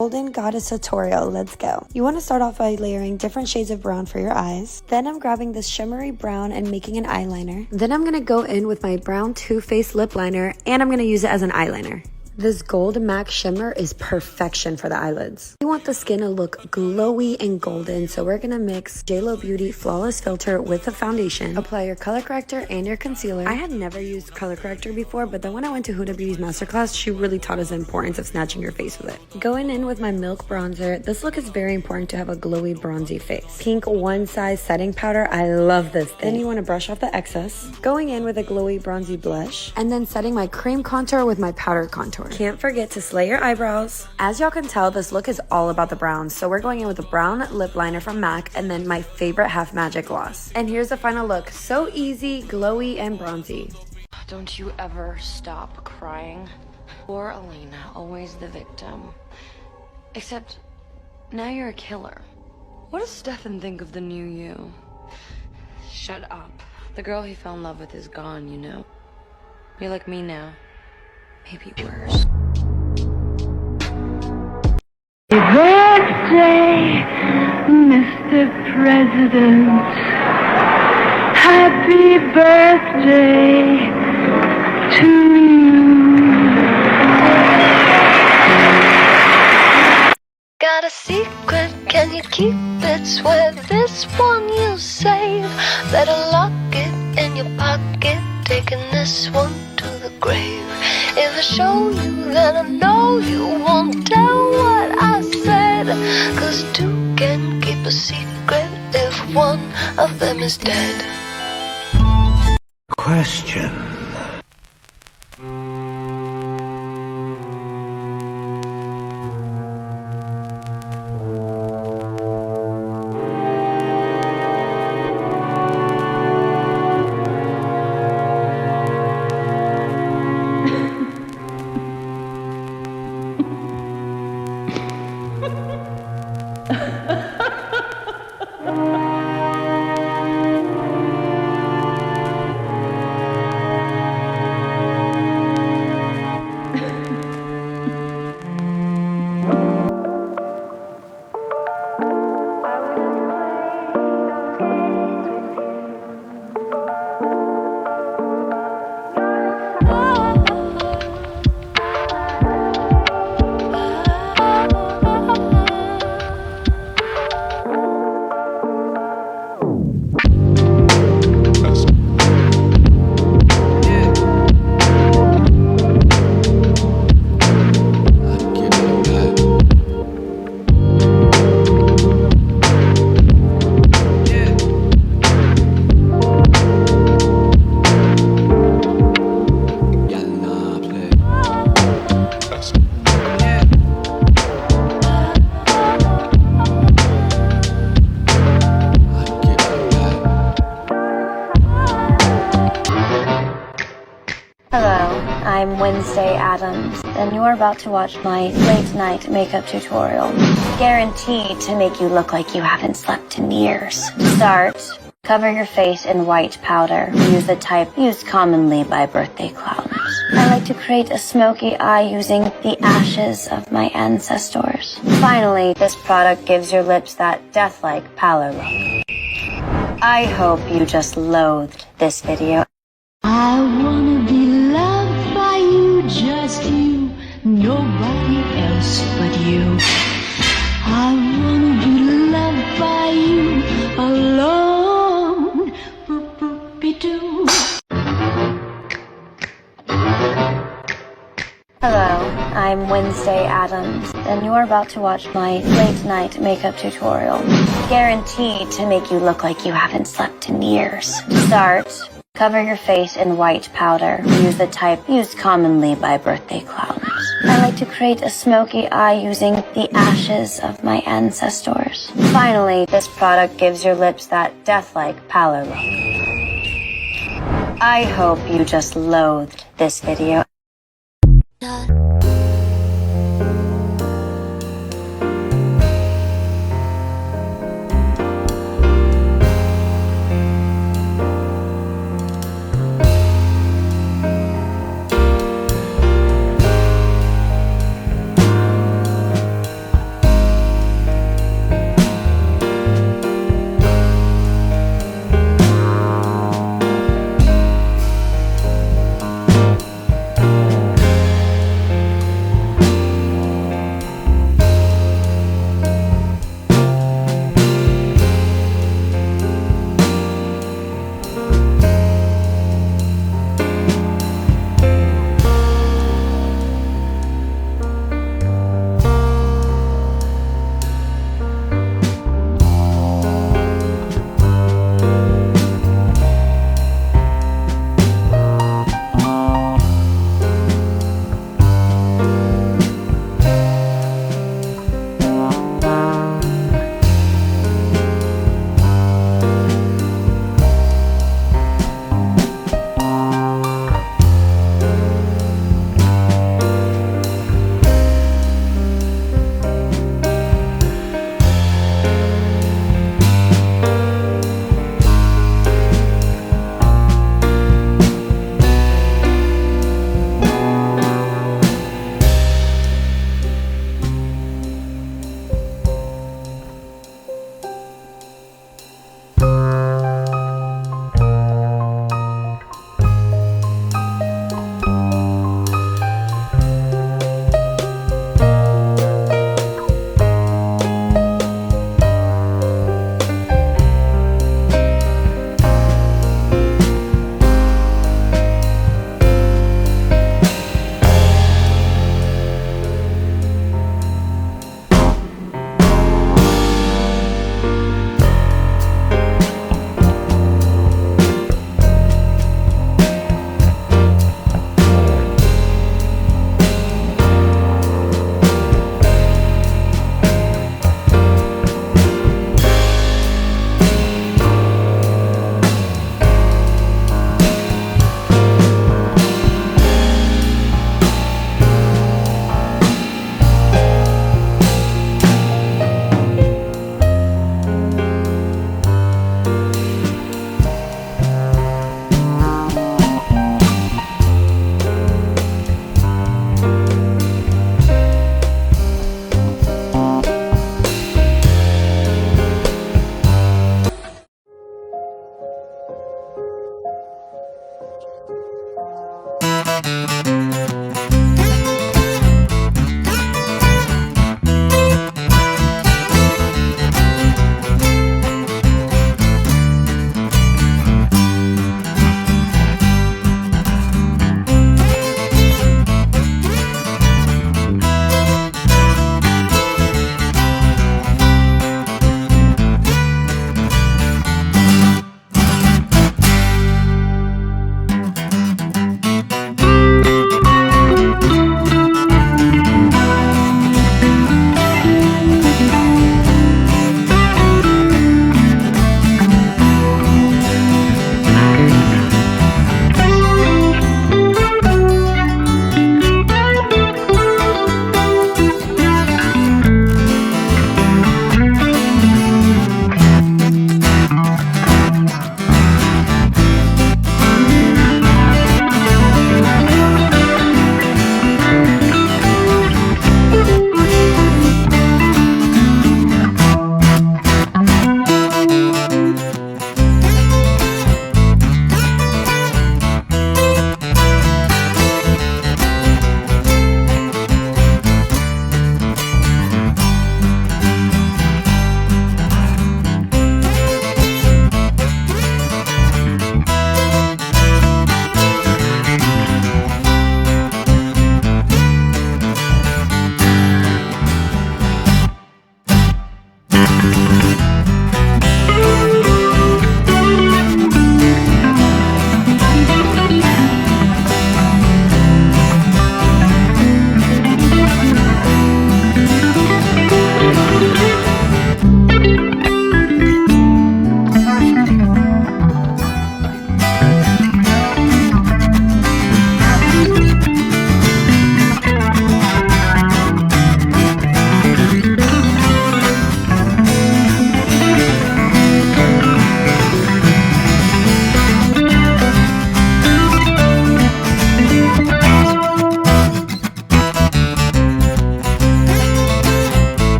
Golden Goddess tutorial, let's go. You want to start off by layering different shades of brown for your eyes. Then I'm grabbing this shimmery brown and making an eyeliner. Then I'm going to go in with my brown Too Faced lip liner and I'm going to use it as an eyeliner. This gold MAC shimmer is perfection for the eyelids. We want the skin to look glowy and golden, so we're gonna mix JLo Beauty Flawless Filter with the foundation. Apply your color corrector and your concealer. I had never used color corrector before, but then when I went to Huda Beauty's masterclass, she really taught us the importance of snatching your face with it. Going in with my Milk Bronzer, this look is very important to have a glowy, bronzy face. Pink one size setting powder, I love this thing. Then you want to brush off the excess. Going in with a glowy, bronzy blush, and then setting my cream contour with my powder contour. Can't forget to slay your eyebrows. As y'all can tell, this look is all about the browns, so we're going in with a brown lip liner from MAC and then my favorite Half Magic gloss. And here's the final look. So easy, glowy, and bronzy. Don't you ever stop crying. Poor Elena, always the victim. Except, now you're a killer. What does Stefan think of the new you? Shut up. The girl he fell in love with is gone, you know. You're like me now. Maybe worse. Happy birthday, Mr. President. Happy birthday to you. Got a secret, can you keep it? Swear this one you'll save. Better lock it in your pocket, taking this one to the grave. If I show you, then I know you won't tell what I said. 'Cause two can keep a secret if one of them is dead. Question. I'm Wednesday Addams, and you're about to watch my late night makeup tutorial. Guaranteed to make you look like you haven't slept in years. Start. Cover your face in white powder. Use the type used commonly by birthday clowns. I like to create a smoky eye using the ashes of my ancestors. Finally, this product gives your lips that death-like pallor look. I hope you just loathed this video. I wanna be loved by you, just you, nobody else but you. I wanna be loved by you alone. Boop-boop-be-doo. Hello, I'm Wednesday Addams, and you're about to watch my late night makeup tutorial. Guaranteed to make you look like you haven't slept in years. Start. Cover your face in white powder. Use the type used commonly by birthday clowns. I like to create a smoky eye using the ashes of my ancestors. Finally, this product gives your lips that death-like pallor look. I hope you just loathed this video. Bye.